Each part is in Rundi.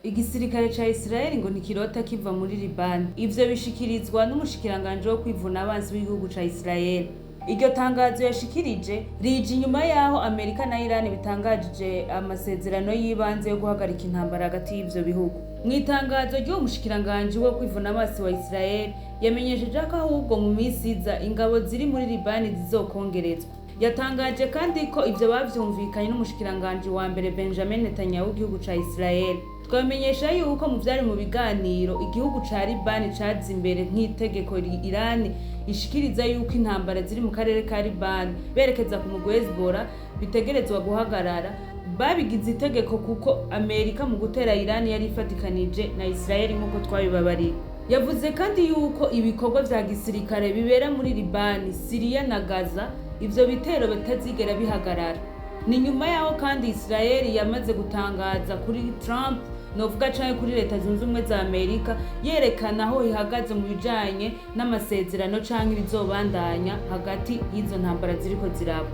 Igisirikare ca Israel ngo ntikirota kiva muri Liban. Ivyo bishikirizwa n'umushikiranganje wo kwivuna abansi w'igihugu ca Israel. Iryo tangazo yashikirije rije inyuma yaho Amerika na Iran bitangajije amasezerano y'ibanze yo guhagarika intambara hagati y'ivyo bihugu. Mwitangazo ryo umushikiranganje wo kwivuna abansi wa Israel yamenyesheje ko ahubwo mu minsi iza ingabo ziri muri Liban zizokongerezwa. Yatangaje kandi ko ivyo bavyumvikanye n'umushikiranganje wa mbere Benjamin Netanyahu w'igihugu ca Israel. Twamenyesha yuko mu vyari mu biganiro igihugu ca Liban caza imbere nk'itegeko Iran ishikiriza yuko intambara ziri mu karere ka Liban berekeza ku mugwi Hezbollah bitegerezwa guhagarara. Babigize itegeko kuko Amerika mu gutera Iran yari ifatikanije na Israel nk'uko twabibabariye. Yavuze kandi yuko ibikorwa vya gisirikare bibera muri Liban, Syria na Gaza ivyo bitero bitazigera bihagarara. Ni nyuma yaho kandi Israel yamaze gutangaza kuri Trump novuga cyane kuri leta zunze ubumwe za Amerika yerekana aho ihagaze mu bijanye n'amasezerano canke bizobandanya hagati y'izo ntambara ziriko ziraba.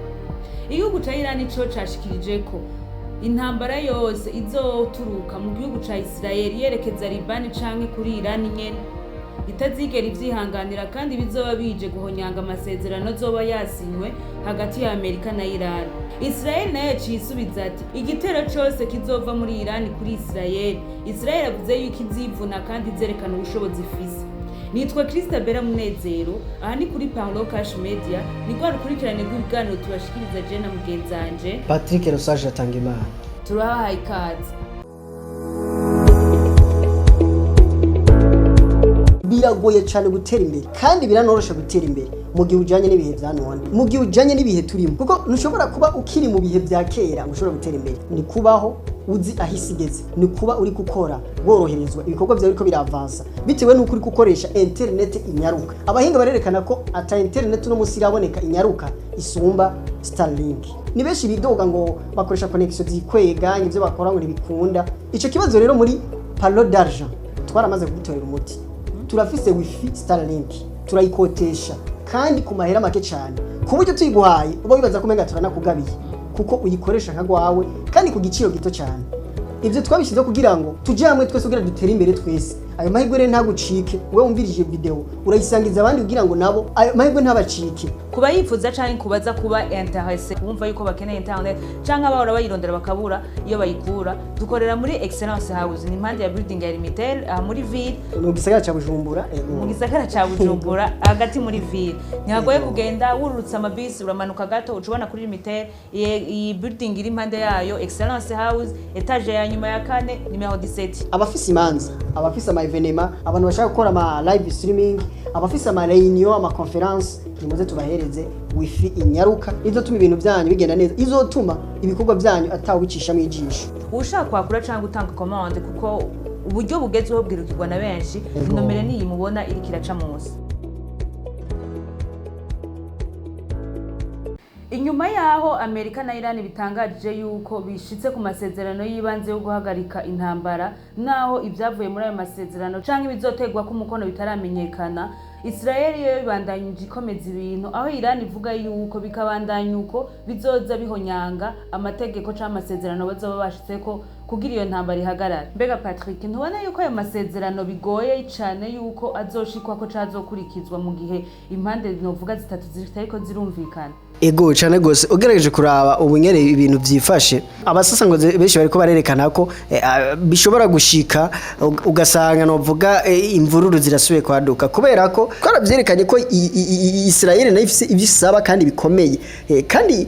Igihugu ca Iran ico cashikirije ko intambara yose izoturuka mu gihugu ca Israel yerekeza Liban canke kuri Iran nyene itazigera ivyihanganira kandi bizoba bije guhonyanga amasezerano zoba yasinywe hagati ya Amerika na Iran. Israel nayo cisubiza ati igitero cose kizova muri Iran kuri Israel. Israel avuze yuko izivuna kandi zerekana ubushobozi ifise. Nitwa Christabella Munezero, aha ni kuri Parlo Cash Media, ni kwa rukurikirane rw'ibiganiro tubashikiriza je na mugenzanje Patrick Rosage Atangimana. Turahaye ikaze. Biragoye cyane gutera imbere kandi biranorosha gutera imbere mu gihe ujanye n'ibihe vya none, mu gihe ujanye n'ibihe turimo, kuko ntushobora kuba ukiri mu bihe vya kera ushobora gutera imbere. Ni kubaho uzi ahisigeze, ni kuba uri gukora woroherezwa ibikorwa vyawe biriko biravansa bitewe n'uko uri gukoresha internet inyaruka. Abahinga barerekana ko ata internet no musi iraboneka inyaruka isumba Starlink. Ni benshi bidoga ngo bakoresha connection zikwega ivyo bakora ngo ntibikunda. Ico kibazo rero muri Parlo d'argent twaramaze kugitorera umuti. Turafise wifi Starlink turayikotesha kandi ku mahera make cyane ku buryo tuyiguhaye uba wibaza ko menga turanakugabiye kuko uyikoresha nkagwawe kandi ku giciro gito cyane. Ivyo twabishize kugira ngo tuje hamwe twese kugira dutere imbere twese. Ayo mahirwe rero ntagucike, wewe umvirije video urayisangiza abandi kugira ngo nabo ayo mahirwe ntabacike. Kuba yifuza canke kubaza kuba intéressé kumva yuko bakeneye internet canke abahora bayirondera bakabura iyo bayikura, dukorera muri Excellence House ni impande ya building ya Limitel muri ville mu gisagara ca Bujumbura. Mu gisagara ca Bujumbura hagati muri ville ntihagoye kugenda wururutsa amabisi uramanuka gato ucubona kuri Limitel. Iyi building iri impande yayo Excellence House etage ya nyuma ya 4 numero 17. Abafise imanza, abafise ama evenema, abantu bashaka gukora ama live streaming, abafise ama reunion, ama conference, nimuze tubahereze wifi inyaruka izotuma ibintu byanyu bigenda neza, izotuma ibikorwa byanyu atawicisha mu ijisho. Ushaka kwakura cyangwa gutanga commande kuko uburyo bugezweho bwirukirwa na benshi, nomero ni mubona iri kiraca munsi. Inyuma yaho Amerika na Iran bitangaje yuko bishitse ku masezerano y'ibanze yo guhagarika intambara, naho ibyavuye muri ayo masezerano canke bizotegwa ku mukono bitaramenyekana, Israel yo ibandanyije ikomeza ibintu, aho Iran ivuga yuko bikabandanya uko bizoza bihonyanga amategeko canke amasezerano bazoba bashitseko kugira iyo ntambara ihagarara. Mbega Patrick, ntubona yuko ayo masezerano bigoye cyane yuko azoshikwa ko cazokurikizwa mu gihe impande novuga zitatu zitariko zirumvikana? Ego cyane gose ugerageje kuraba ubunyere ibintu byifashe, abasasa ngo benshi bariko barerekana ko bishobora gushika ugasanga novuga imvururu zirasubiye kwaduka kubera ko twarabyerekanye ko Israel nayo ifise ibisaba kandi bikomeye, kandi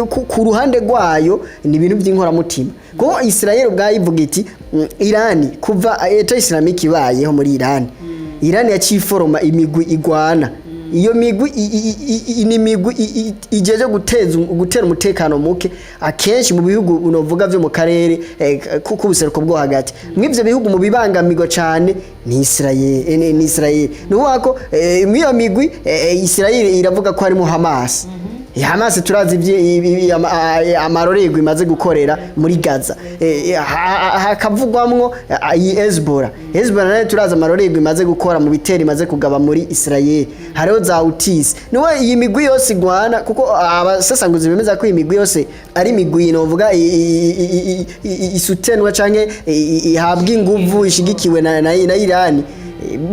ku ruhande rwayo ni ibintu by'inkora mutima. Ko Israel ubwayivuga iti Iran kuva Eta Islamic ibayeho muri Iran yaciforoma imigwi igwana. Iyo migwi ni migwi ijeje gutera umutekano muke akenshi mu bihugu unovuga byo mu karere kuko ubuseruko bwo hagati. Mw'ivyo bihugu mu bibangamirwa cyane ni Israel. Nuko mwiyo migwi Israel iravuga ko harimo Hamas. Hamas turazi amarorego imaze gukorera muri Gaza hakavugwamwo iyi Hezbollah nayo turazi amarorego imaze gukora mu bitero imaze kugaba muri Israel hariho za Houthis niwe iyi migwi yose igwana kuko abasesanguzi bemeza ko iyi migwi yose ari migwi novuga isutenwa canke ihabwa inguvu ishigikiwe na Iran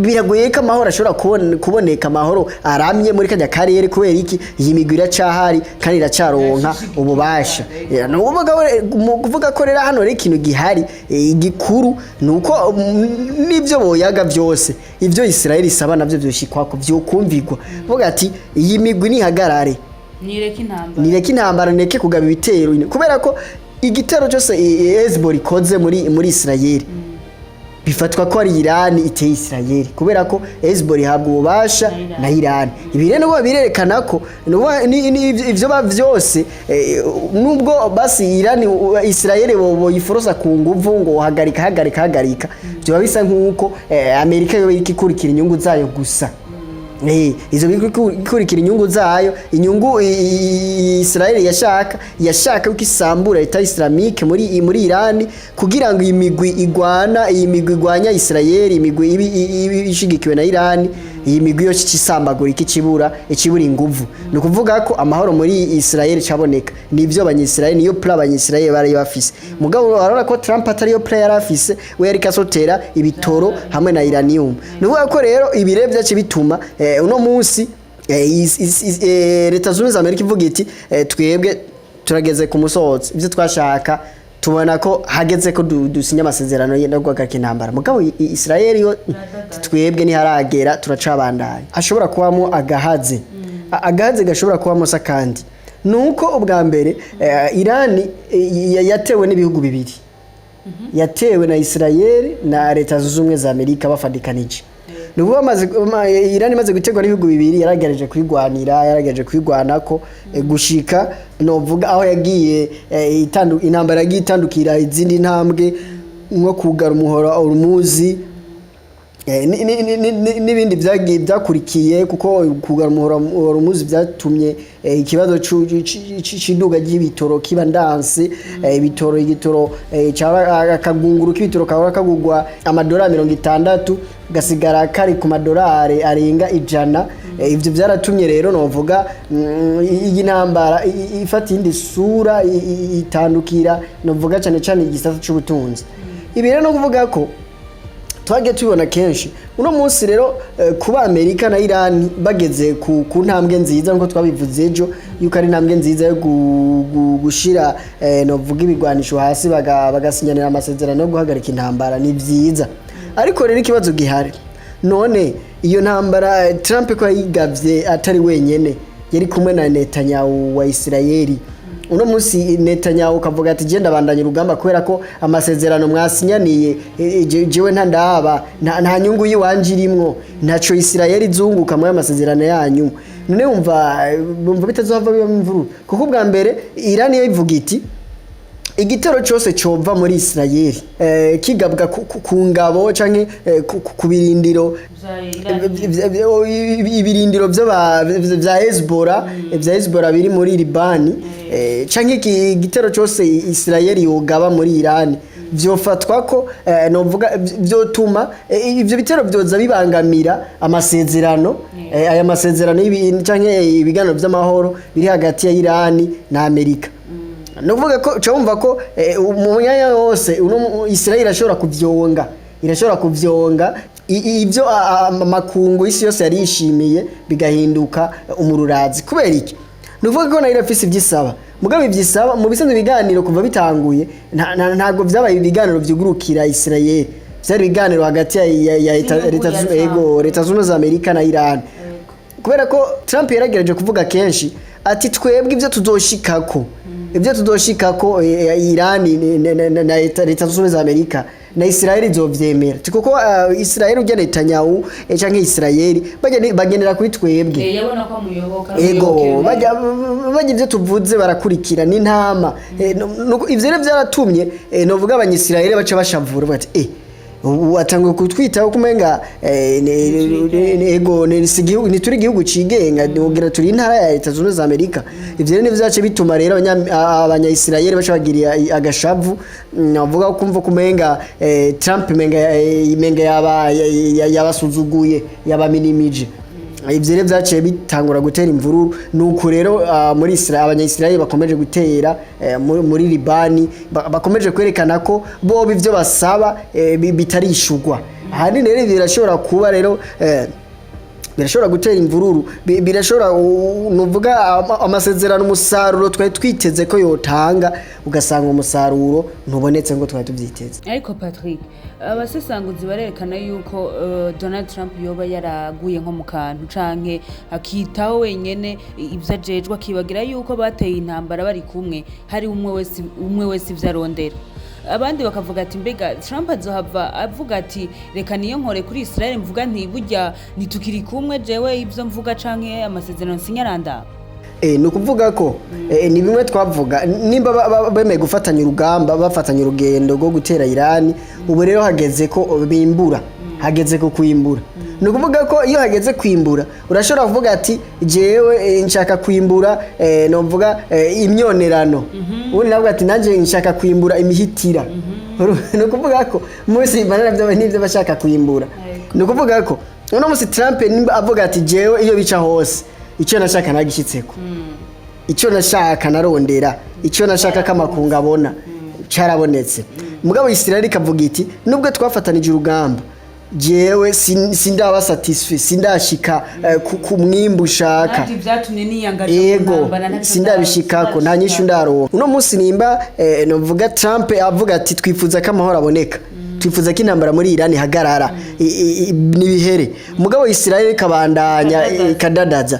biragoye ko amahoro ashobora kuboneka amahoro aramye muri kajya karere kubera iki iyi migwi iracahari kandi iracaronka ububasha kuvuga ko rero hano rero ikintu gihari igikuru nuko nivyo boyaga byose ivyo Israel isaba navyo byoshikwako byokumvigwa vuga ati iyi migwi nihagarare nireke intambara nireke kugaba ibitero kubera ko igitero cyose Hezbollah ikoze muri Israel bifatwa ko ari Iran iteye Israel kubera ko Hezbollah ihabwa ububasha na Iran ibi rero birerekana ko ivyo byose nubwo basi Iran Israel boyiforosa ku nguvu ngo hagarika byo bisa nkuko Amerika yo ikikurikira inyungu zayo gusa izo bikurikira inyungu zayo inyungu Israel yashaka uko isambura leta Islamique muri Iran kugira ngo iyi migwi igwanya Israel imigwi ishigikiwe na Iran iyi migwi yo cisambagura ikibura inguvu no kuvuga ko amahoro muri Israel caboneka nivyo abanyisrael niyo plan abanyisrael bari bafise mugabo arora ko Trump atari yo plan yarafise we yari kasotera ibitoro hamwe na Iranium nuvuga ko rero ibire byace bituma uno munsi leta zunze Amerika ivuga iti twebwe turageze ku musozo ivyo twashaka tubona ko hageze ko dusinya amasezerano yo guhagarika intambara mugabo Israel yo twebwe ni haragera turacabandanya ashobora kubamo agahaze gashobora kubamo sakandi nuko ubwa mbere Iran yatewe n'ibihugu bibiri yatewe na Israel na leta zunze za Amerika bafadikanije nuko Iran imaze gutegwa n'ibihugu bibiri yaragerageje kwigwanako gushika novuga aho yagiye intambara yagiye itandukira izindi ntambwe nko kugara umuhora urumuzi n'ibindi byakurikiye kuko kugara umuhora urumuzi byatumye ikibazo cy'iduga ry'ibitoro kiba ndanse igitoro akagunguru k'ibitoro kahora kagugwa amadolari 60 gasigara kari ku madolari arenga 100 ivyo byaratumye rero novuga iyi ntambara ifata indi sura itandukira novuga cyane igisata cy'ubutunzi ibi rero no kuvuga ko twagiye tubibona kenshi uno munsi rero kuba Amerika na Iran bageze ku ntambwe nziza nko twabivuze ejo yuko ari ntambwe nziza yo gushira novuga ibigwanisho hasi bagasinyanira amasezerano yo guhagarika intambara ni byiza ariko rero ikibazo gihari none iyo ntambara Trump ko yigavye atari wenyene yari kumwe na Netanyahu wa Israeli uno munsi Netanyahu kavuga ati genda bandanye urugamba kubera ko amasezerano mwasinyaniye jewe ntandaba nta nyungu yiwanje irimwo ntaco Israeli izunguka mu amasezerano yanyu none umva bitazohava biba imvuru kuko bwa mbere Iran yivuga iti igitero cyose cova muri Israel kigabwa ku ngabo canke ku birindiro ibirindiro vya Hezbollah biri muri Liban canke igitero cyose Israel yogaba muri Iran vyofatwa ko novuga vyotuma ivyo bitero byoza bibangamira amasezerano aya masezerano canke ibiganiro vy'amahoro biri hagati ya Iran na Amerika nuvuga ko cyumva ko umunyanya wose Israel irashobora kuvyonga ivyo makungu isi yose yarishimiye bigahinduka umururazi kubera iki nuvuga ko nayo irafise ivyisaba mugabe ivyisaba mu bisanzwe biganiro kuva bitanguye ntago vyabaye ibiganiro vyugurukira Israel byari ibiganiro hagati ya leta zunze za Amerika na Iran kubera ko Trump yaragerageje kuvuga kenshi ati twebwe ivyo tuzoshikako Iran na leta zunze za Amerika na Israel izovyemera kuko Israel ujya Netanyahu canke Israel bagenera kuri twebwe yabona ko muyoboka bajya ivyo tuvuze barakurikira n'intama ivyo rero byaratumye novuga abanyisrael baca bashavura bati watanguye kutwitaho kumenga ego nituri igihugu cigenga ngira turi intara ya Leta Zunze za Amerika. Ivyo rero nivyace bituma rero abanya-Israel baca bagira agashavu navuga kumva kumenga Trump menga yabasuzuguye yabaminimije. Ivyo rero vyaciye bitangura gutera imvururu nuko rero muri Israel abanya-Israel bakomeje gutera muri Libani bakomeje kwerekana ko bo bivyo basaba bitarishugwa. Ahandi rero birashobora kuba rero birashobora gutera imvururu birashobora nuvuga amasezerano umusaruro twari twiteze ko yotanga ugasanga umusaruro ntubonetse ngo twari tuvyiteze. Ariko Patrick abasesanguzi barerekana yuko Donald Trump yoba yaraguye nko mu kantu canke akitaho wenyene ivyo ajejwe akibagira yuko bateye intambara bari kumwe hari umwe wese ivyo arondera. Abandi bakavuga ati mbega Trump azohava avuga ati reka niyo nkore kuri Israel mvuga nti burya nitukiri kumwe jewe ivyo mvuga canke amasezerano sinyaranda. Nukuvuga ko ni bimwe twavuga nimba bemeye gufatanya urugamba bafatanya urugendo rwo gutera Iran ubu rero hageze ko bimbura hageze ko kwimbura. Nukuvuga ko iyo hageze kwimbura urashobora kuvuga ati jewe nshaka kwimbura novuga imyonerano ubundi navuga ati nanje nshaka kwimbura imihitira. Nukuvuga ko musi banana byo nivyo bashaka kwimbura. Nukuvuga ko uno musi Trump nimba avuga ati jewe iyo bica hose icyo nashaka nagishitseko icyo nashaka narondera icyo nashaka kamakunga abona carabonetse. Mugabo Israel ikavuga iti nubwo twafatanije urugamba jewe sindaba satisfait sindashika ku mwimbu ushaka ati byatumye niyangaje kunambana sindabishikako nta nyishu ndaro. Uno munsi nimba novuga Trump avuga ati twifuza ko amahoro aboneka twifuza ko intambara muri Iran hagarara nibihere. Mugabo Israel kabandanya kadadaza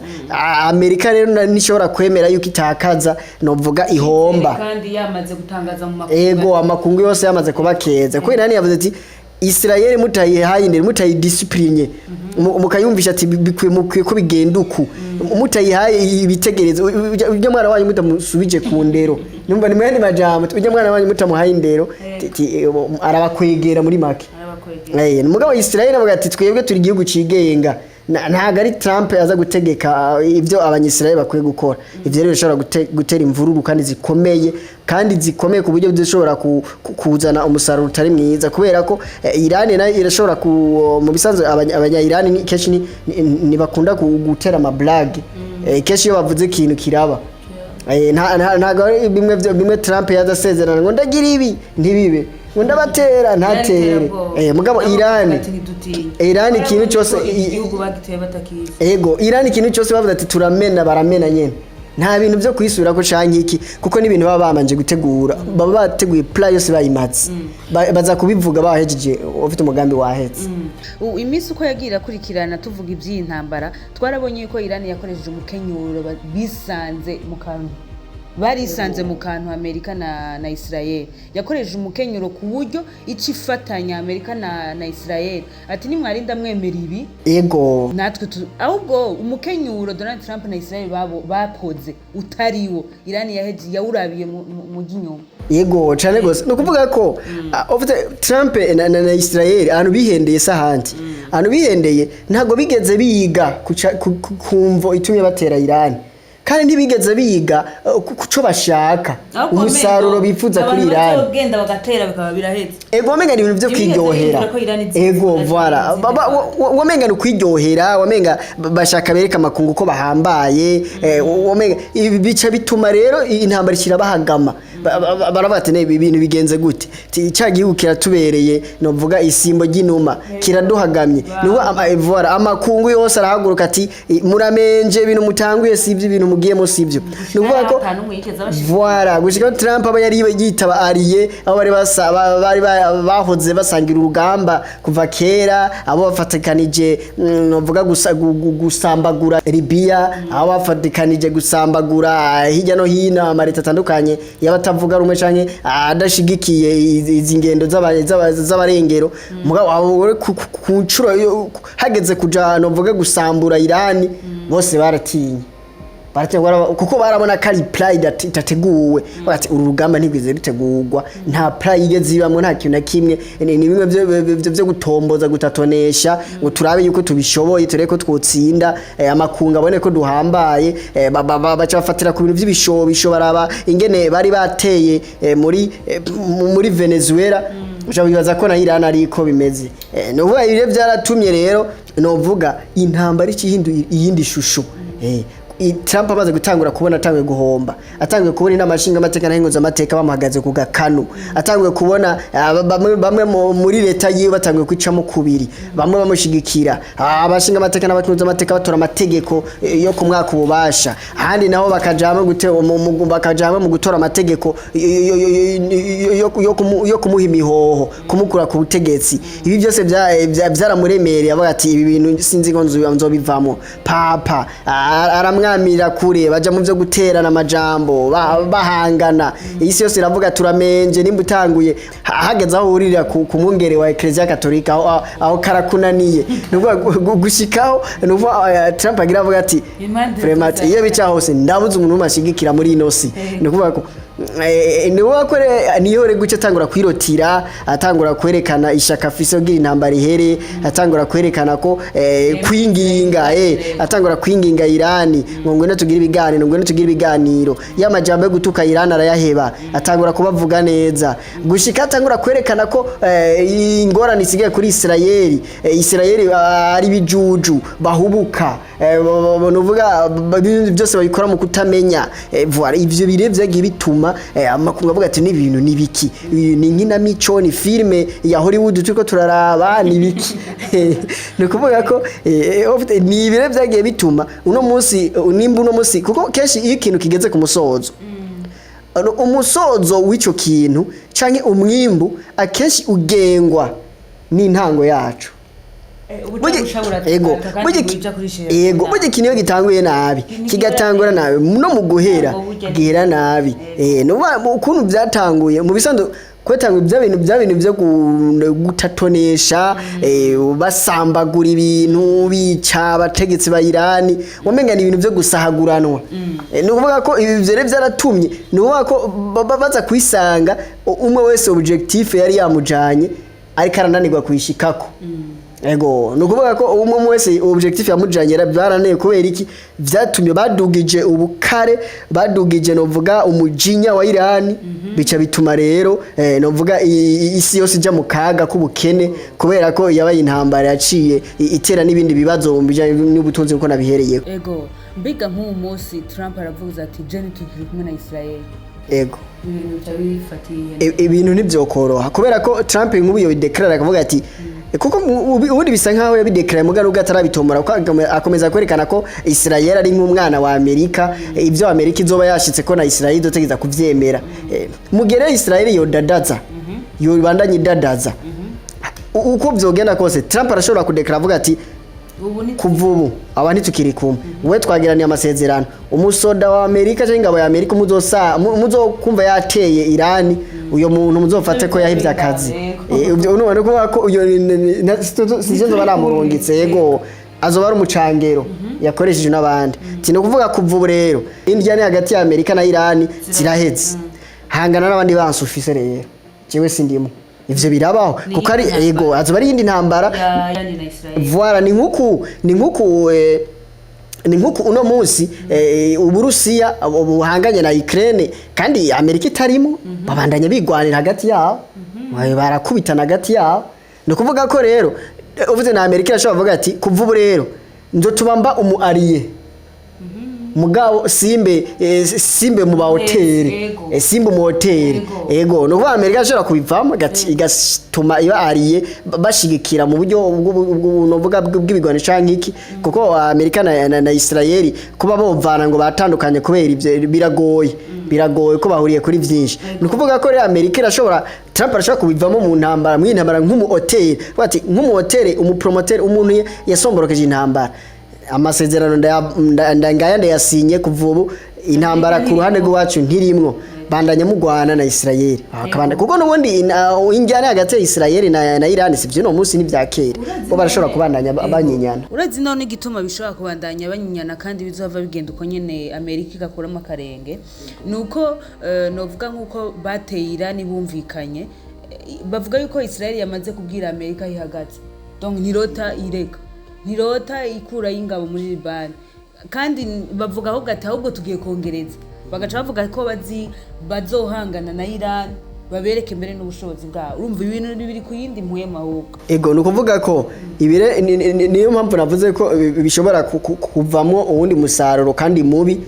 Amerika rero nishobora kwemera yuko itakaza novuga ihomba kandi yamaze gutangaza mu makungu amakungu yose yamaze kubakeza ko Iran yavuze ati Israel mutayihaye ndere mutayidiscipline mukayumvisha ati bikwiye ko bigenda uku mutayihaye ibitegerezo ujya mwana wanyu mutamusubije ku ndero numva ni mwene majambo ujya mwana wanyu mutamuhaye indero arabakwegera muri make. Mugabo Israel avuga ati twebwe turi igihugu cigenga ntago ari Trump aza gutegeka ivyo abanyisrael bakwiye gukora. Ivyo rero bishobora gutera imvururu kandi zikomeye ku buryo bishobora kuzana umusaruro utari mwiza kubera ko Iran nayo irashobora mu bisanzwe abanya-Iran keshi ni bakunda gutera ama blague keshi iyo bavuze ikintu kiraba. Ntago bimwe Trump yazasezerana ngo ndagira ibi ntibibe unda batera ntatere mugabo Iran ikintu cyose igihugu bagiteye batakiza Iran ikintu cyose bavuze ati turamena baramena nyene nta bintu byo kwisura ko canke iki kuko n'ibintu baba bamanje gutegura baba bateguye plan yose bayimatse baza kubivuga bahejeje ufite umugambi wahetse. Imisi uko yagira kurikirana tuvuga ivy'intambara twarabonye ko Iran yakoresheje umukenyuro bisanze mu kantu barisanze mu kantu Amerika na Israel yakoresheje umukenyuro ku buryo icifatanya Amerika na Israel ati ni mwarinda mwemera ibi natwe ahubwo umukenyuro Donald Trump na Israel bakoze utariwo Iran yaheje yawurabiye mu ginyoma cyane gose no kuvuga ko Trump na Israel ahantu bihendeye sahanti ahantu bihendeye ntago bigeze biga kumvo itumye batera Iran kandi ntibigeze biga kuco bashaka umusaruro bifuza kuri Iran abagenda bagatera bikaba biraheze wamenga ni ibintu byo kwiryohera voilà wamenga no kwiryohera wamenga bashaka bereka makungu ko bahambaye wamenga bica bituma rero intambara kirabahagama barabatene ibintu bigenze gute cya gihugu kiratubereye no vuga isimbo y'inuma kiraduhagamye nuko voilà amakungu yose arahaguruka ati muramenje ibintu mutanguye sivyo ibintu mugiyemo sivyo nuvuga ko voilà gushika Trump aba yari yitaba ariye abo bari bahoze basangira urugamba kuva kera abo bafatikanije novuga gusambagura Libya abo bafatikanije gusambagura hirya no hino amareta atandukanye yabatavuga rumwe canke adashigikiye izi ngendo z'abarengero mugabo ku ncuro hageze kuja novuga gusambura Iran bose baratinye kuko barabona ko ari pride itateguwe bati uru rugamba ntigwize rutegurwa nta pride zibamwe nta kintu na kimwe ni bimwe byo gutomboza gutatonesha ngo turabe yuko tubishoboye tureko twotsinda amakunga abone ko duhambaye baca bafatira ku bintu by'ibishobisho baraba ingene bari bateye muri Venezuela uca bibaza ko na Iran ariko bimeze no vuga ibire byaratumye rero no vuga intambara ikihinduye iyindi shusho Trump amaze gutangura kubona atangiye guhomba atangiye kubona inamashinga amateka n'ingoza amateka bamuhagaze ku gakanu atangiye kubona bamwe muri leta yiwe batangiye kwicamo kubiri bamwe bamushigikira abashinga amateka n'abatunze amateka batora amategeko yo ku mwaka ububasha ahandi naho bakajama mu gutora amategeko yo kumuha imihoho kumukura ku butegetsi ibi byose byaramuremereye avuga ati ibi bintu sinzi ngo nzobivamo papa aramwamira kure baja mu byo guterana amajambo bahangana isi yose iravuga turamenje nimba utanguye hageze aho urira ku mwungere wa Ecclesia Katolika aho karakunaniye nubwo gushikaho nubwo Trump agira avuga ati vraiment iyo bica hose ndabuze umuntu umashigikira muri inosi nukuvuga ko niyo guce atangura kwirotira atangura kwerekana ishaka afise ugira intambara ihere atangura kwerekana ko kwinginga atangura kwinginga Irani ngo ngwene tugira ibiganiro y'amajambo yo gutuka Irani arayaheba atangura kubavuga neza gushika atangura kwerekana ko ingorane isigaye kuri Israeli ari bijuju bahubuka novuga byose babikora mu kutamenya voilà ivyo birevye bituma amakungu avuga ati n'ibintu nibiki ni nkina mico ni filme ya Hollywood turiko turaraba nibiki nukuvuga ko ni ibire byagiye bituma uno munsi kuko keshi iyo ikintu kigeze ku musozo umusozo w'ico kintu canke umwimbu akeshi ugengwa n'intango yacu burya ikintu gitanguye nabi kigatangura nabi no mu guhera gihera nabi ukuntu byatanguye mu bisanzwe kwetanga bya bintu byo gutatonesha basambagura ibintu bica abategetsi ba Irani wamenga ni ibintu byo gusahaguranwa no kuvuga ko ibi byere byaratumye no kuvuga ko baza kwisanga umwe wese objectif yari yamujanye ariko arananirwa kwishikako ego nukuvuga ko umwe wese objectif yamujanyera byaraneye kubera iki byatumye badugije ubukare badugije novuga umujinya wa Irani bica bituma rero novuga isi yose ijya mu kaga kubukene kubera ko yabaye intambara yaciye itera n'ibindi bibazo bijanye n'ubutunzi uko nabihereye ego mbiga nk'uwo munsi Trump aravuga ati Jenny tukiri kumwe na Israel ego ibintu ntibyokoroha kubera ko Trump nk'ubu yobideclare akavuga ati kuko ubundi bisa nkaho yabideclare mugaruga atarabitomora ko akomeza kwerekana ko Israel ari nk'umwana wa Amerika ibyo Amerika izoba yashitse ko na Israel izotegeza kuvyemera mugere Israel yodadaza yobandanye dadaza uko byogenda kose Trump arashobora kudeclare avuga ati kuvubu abandi tukiri kumwe we twagiraniye amasezerano umusoda wa Amerika cyangwa ingabo ya Amerika muzokumva yateye Irani uyo muntu muzofate ko yahivye akazi unubona ko uyo sijenzo baramurungitse yego azoba ari umucangero yakoresheje n'abandi tino kuvuga kuvubu rero indiyane hagati ya Amerika na Irani ziraheze hangana n'abandi bansufise rero jewe sindimo ivyo birabaho kuko ari yego azoba ari indi ntambara voilà ni nkuku uno munsi Uburusiya buhanganye na Ukraine kandi Amerika itarimo babandanya bigwanira hagati yabo barakubitana hagati yabo no kuvuga ko rero uvuze na Amerika irashobora kuvuga ati kuvubu rero nzo tubamba umu allié mugabo simbe mu ba hotel simbe mu hotel ego no kuvuga Amerika ashobora kubivamo gati igatuma iba ariye bashigikira mu buryo novuga bw'ibigwane canke iki kuko Amerika na Israel kuba bovana ngo batandukanye kubera ivyo biragoye ko bahuriye kuri vyinshi no kuvuga ko rero Amerika irashobora Trump arashobora kubivamo mu ntambara nk'umu hotel bati nk'umu hotel umupromoter umuntu yasomborokeje intambara amasezerano ndangaya ndayasinye kuvubu intambara ku ruhande rwacu ntirimwo bandanya mugwana na Israel akabanda kuko nubundi injyana hagati ya Israel na Iran sivyo no munsi n'ivyakera bo barashobora kubandanya banyinyana urazi none igituma bishobora kubandanya banyinyana kandi bizova bigenda uko nyene Amerika igakuramo akarenge nuko novuga nkuko bateye Iran bumvikanye bavuga yuko Israel yamaze kubwira Amerika ihagaze donc ntirota ikura y'ingabo muri Liban kandi bavuga ahubwo tugiye kongereza bagaca bavuga ko bazohangana na Iran babereke mbere n'ubushobozi bwabo urumva ibintu biri ku yindi mpwema ahubwo ego nukuvuga ko ibire niyo mpamvu navuze ko bishobora kuvamo uwundi musaruro kandi mubi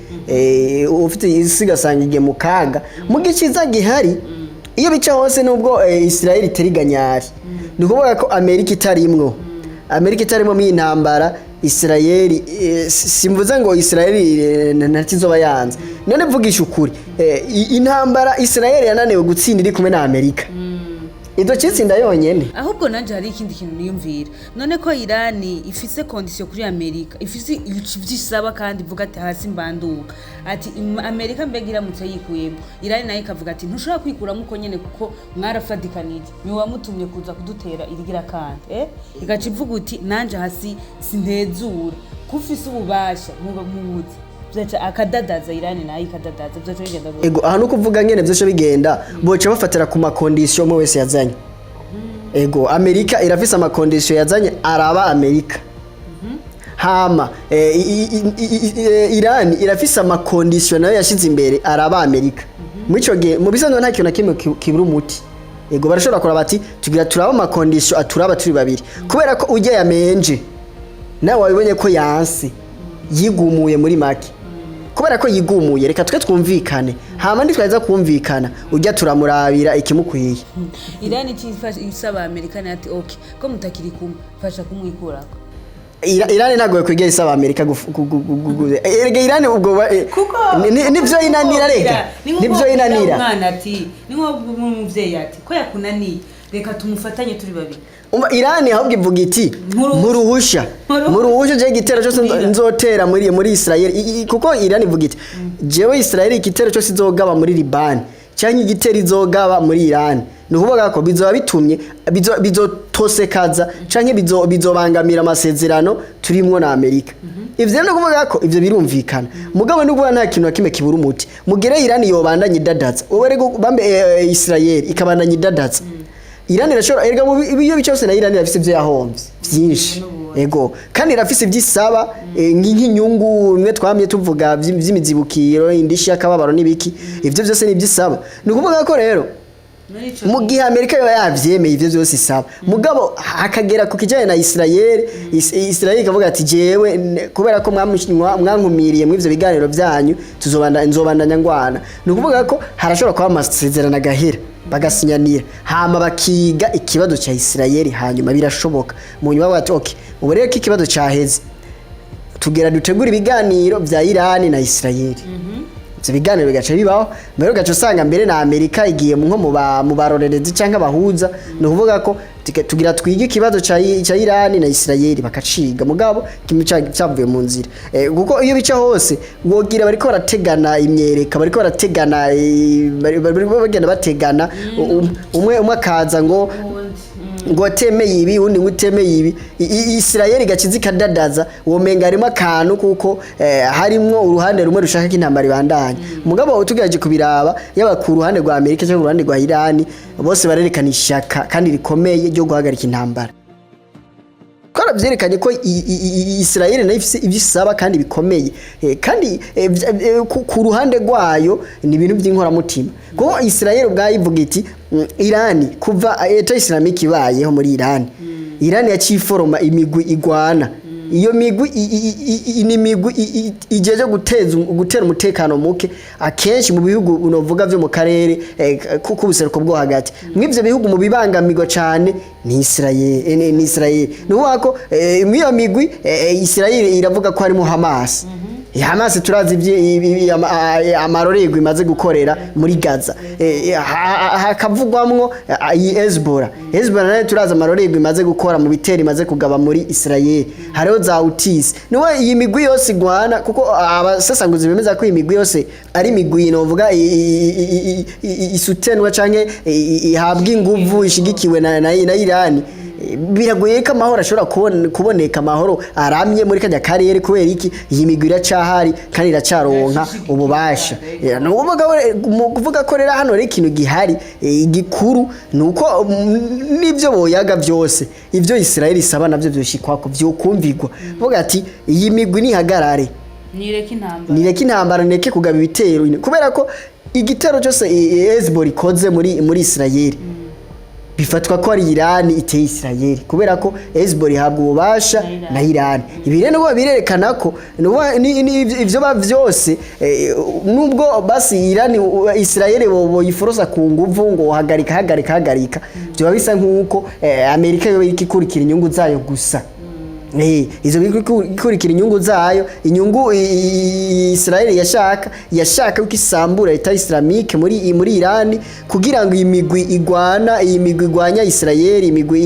ufite isigasangiye mu kaga mu giciza gihari iyo bica hose nubwo Israel itariganyari nukuvuga ko Amerika itarimwo mu intambara Israel simvuze ngo Israel ntakizoba yanze none vugisha ukuri intambara Israel yananiwe gutsinda iri kumwe na Amerika ido cyitsinda yonyene ahubwo nanje hari ikindi kintu niyumvira none ko Iran ifise condition kuri Amerika ifise ivyisaba kandi ivuga ati hasi mbanduka ati Amerika mbega iramutse yikuyemo Iran nayo ikavuga ati ntushobora kwikuramo uko nyene kuko mwarafadikanije ni wamutumye kuza kudutera irigira kandi igaca ivuga uti nanje hasi sintezura kufise ububasha mubuzi byaca akadadaza Iran nayo ikadadaza byaca bigenda ego ahantu kuvuga ngene byose bigenda boca bafatira ku makondition mu wese yazanye ego Amerika irafise amakondition yazanye araba Amerika hama Iran irafise amakondition nayo yashize imbere araba Amerika muco gihe mu bisanzwe nta kintu na kimwe kibura umuti ego barashobora kuraba ati tugira turaba amakondition aturaba turi babiri kubera ko ujya yamenje nawe wabibonye ko yanse yigumuye muri make kubera ko yigumuye reka twe twumvikane hama ndi twaza kumvikana ujya turamurabira ikimukwiye Iran isaba Amerika ati okay ko mutakiri kumwe fasha kumwikurako Iran ntagoye kwigera isaba Amerika Iran ubwo nivyo inanira rega nivyo inanira umwana ati ni nko umuvyeyi ati ko yakunaniye reka tumufatanye turi babiri Iran ahubwo ivuga iti muruhusha je gitero cyose nzotera muri Israel kuko Iran ivuga iti jewe Israel igitero cyose izogaba muri Liban cyangwa igitero izogaba muri Iran nukuvuga ko bizoba bitumye bizotosekaza canke bizobangamira amasezerano turimwo na Amerika ivyo no kuvuga ko ivyo birumvikana mugabo nukuvuga nta kintu kimwe kibura umuti mugere Iran yobandanye idadaza ubere bambe Israel ikabandanye idadaza Iran irashobora erga ibiyo bicose na Iran irafise ivyo yahomvye byinshi ego kandi irafise ivyisaba nk'inyungu imwe twamye tuvuga vy'imizibukiro indishi yakababaro nibiki ivyo byose ni byisaba nukuvuga ko rero mu gihe Amerika yo yavyemeye ivyo byose isaba mugabo hakagera ku kijanye na Israel ikavuga ati jewe kubera ko mwankumiriye mu ivyo biganiro byanyu nzobandanya ngwana nukuvuga ko harashobora kuba amasezerano agahera bagasinyanira hama bakiga ikibazo cha Israel hanyuma birashoboka mu nyuma bati okay uburere ko ikibazo cyaheze tugera dutegura ibiganiro vya Iran na Israel biganiro bigaca bibaho mbere gaca usanga mbere na Amerika igiye nko mu barorerezi canke abahuza no kuvuga ko tugira twige ikibazo ca Iran na Israel bakaciga mugabo kimwe cyavuye mu nzira kuko iyo bica hose wogira bariko barategana imyereka bariko barategana bagenda bategana umwe akaza ngo temeye ibi undi ngutemeye ibi Israel gacizi kadadaza womenga arimo akantu kuko harimwo uruhande rumwe rushaka k'intambara ibandanye mugabo utugaje kubiraba yaba ku ruhande rwa Amerika cyangwa uruhande rwa Iran bose barerekana ishaka kandi rikomeye ryo guhagarika intambara kora byerekanye ko Israel nayo ifise ibyisaba kandi bikomeye kandi ku ruhande rwayo ni ibintu by'inkora mutima kuko Israel ubwayivuga iti Iran kuva Eta Islamic ibayeho muri Iran yaciforoma imigwi igwana iyo migwi ni migwi ijeje gutera umutekano muke akenshi mu bihugu unovuga byo mu karere kubuseruko bwo hagati mw'ivyo bihugu mu bibangamirwa cyane ni Israel nuko mwiyo migwi Israel iravuga ko harimo Hamas Hamas turazi amarorego imaze gukorera muri Gaza hakavugwamwo Hezbollah nayo turazi amarorego imaze gukora mu bitero imaze kugaba muri Israel hariho za Houthis niwe iyi migwi yose igwana kuko abasesanguzi bemeza ko iyi migwi yose ari migwi novuga isutenwa canke ihabwa inguvu ishigikiwe na Iran biragoye ko amahoro ashobora kuboneka amahoro aramye muri kajya karere kubera iki iyi migwi iracahari kandi iracaronka ububasha kuvuga ko rero hano rero ikintu gihari igikuru nuko nivyo boyaga byose ivyo Israel isaba navyo byoshikwa byo kumvigwa vuga ati iyi migwi nihagarare nireke intambara nireke kugaba ibitero kubera ko igitero cyose Hezbollah ikoze muri Israel bifatwa ko ari Iran iteye Israel kubera ko Hezbollah ihabwa ububasha na Iran ibi rero birerekana ko ivyo byose nubwo basi Iran Israel boyiforosa ku nguvu ngo hagarika byo bisa nkuko Amerika yo ikikurikira inyungu zayo gusa izo bikurikira inyungu zayo inyungu Israel yashaka uko isambura leta Islamique muri Iran kugira ngo imigwi igwanya Israel imigwi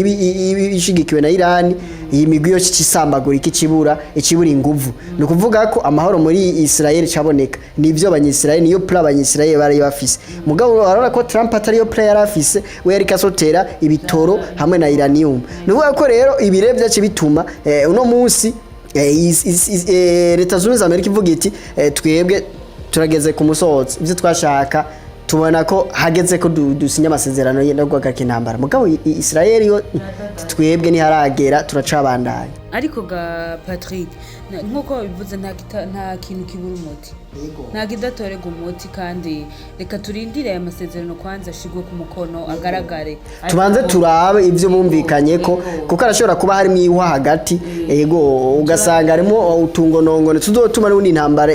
ishigikiwe na Iran iyi migwi yo cisambagura ikibura inguvu no kuvuga ko amahoro muri Israel caboneka nivyo abanyisrael niyo plan abanyisrael bari bafise mugabo arora ko Trump atari yo plan yarafise we yari kasotera ibitoro hamwe na Iranium nuvuga ko rero ibire byace bituma uno munsi leta zunze Amerika ivuga iti twebwe turageze ku musozo ivyo twashaka tubona ko hageze ko dusinya amasezerano yo guhagarika intambara mugabo Israel yo twebwe ni haragera turacabandanya ariko ga Patrick nkuko bivuze nta kintu kibura umuti nta kidatorega umuti kandi reka turindire aya masezerano kwanza ashigwe ku mukono agaragare tubanze turabe ivyo bumvikanye ko kuko arashobora kuba hari mwihwa hagati yego ugasanga arimo utungonongone tuzotuma n'undi intambara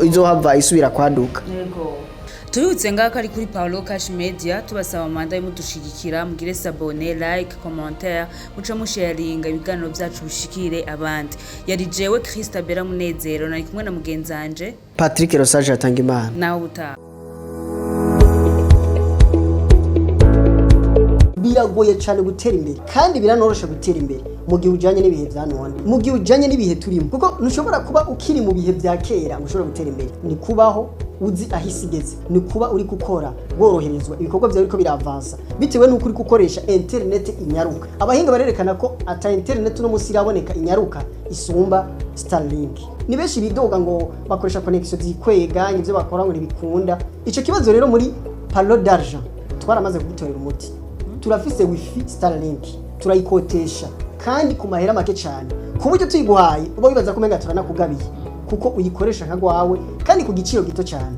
izohava isubira kwaduka Tuyutse ngaka ari kuri Paulo Cash Media tubasaba amanda y'umudushigikira mugire sabone like commentaire muca musharinga ibiganiro byacu bishikire abandi yari jewe Christabera Munezero nari kumwe na mugenzanje Patrick Rosage Atangimana naho buta biragoye cyane gutera imbere kandi biranorosha gutera imbere mu gihe ujanye n'ibihe bya none mu gihe ujanye n'ibihe turimo kuko ntushobora kuba ukiri mu bihe bya kera ushobora gutera imbere ni kubaho uzi ahisigeze ni kuba uri gukora woroherezwa ibikorwa byawe ariko biravansa bitewe n'uko uri gukoresha internet inyaruka abahinga barerekana ko ata internet no musi iraboneka inyaruka isumba Starlink ni benshi bidoga ngo bakoresha connection zikwega ivyo bakora ngo ntibikunda ico kibazo rero muri Palo d'Argent twaramaze kugitorera umuti turafise wifi Starlink turayikotesha kandi ku mahera make cyane ku buryo tuyiguhaye uba wibaza ko menga turanakugabiye kuko uyikoresha nkagwawe kandi ku giciro gito cyane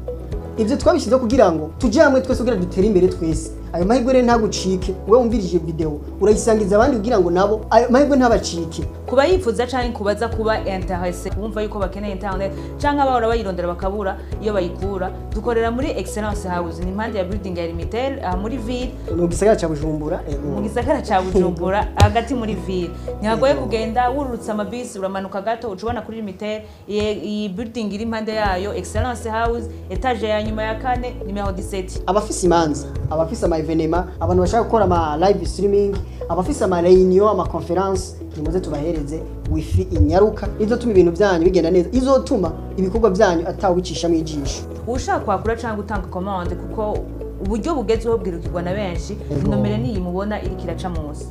ivyo twabishize kugira ngo tuje hamwe twese kugira dutere imbere twese ayo mahirwe rero ntagucike we umvirije video urayisangiza abandi kugira ngo nabo ayo mahirwe ntabacike kuba yifuza canke kubaza kuba intéressé kumva yuko bakeneye internet canke abahora bayirondera bakabura iyo bayikura dukorera muri Excellence House ni impande ya building ya Limitel muri ville mu gisagara ca Bujumbura mu gisagara ca Bujumbura hagati muri ville ntihagoye kugenda wurutsa amabisi uramanuka gato ucubona kuri Limitel iyi building iri impande yayo Excellence House etage ya nyuma ya 4 numero 17 abafise imanza abafise evenema abantu bashaka gukora ama live streaming abafise ama reunion ama conference nimuze tubahereze wifi inyaruka izotuma ibintu byanyu bigenda neza izotuma ibikorwa byanyu atawicisha mu ijisho ushaka kwakura cyangwa gutanga commande kuko uburyo bugezweho bwirukirwa na benshi nomero niyi mubona iri kiraca munsi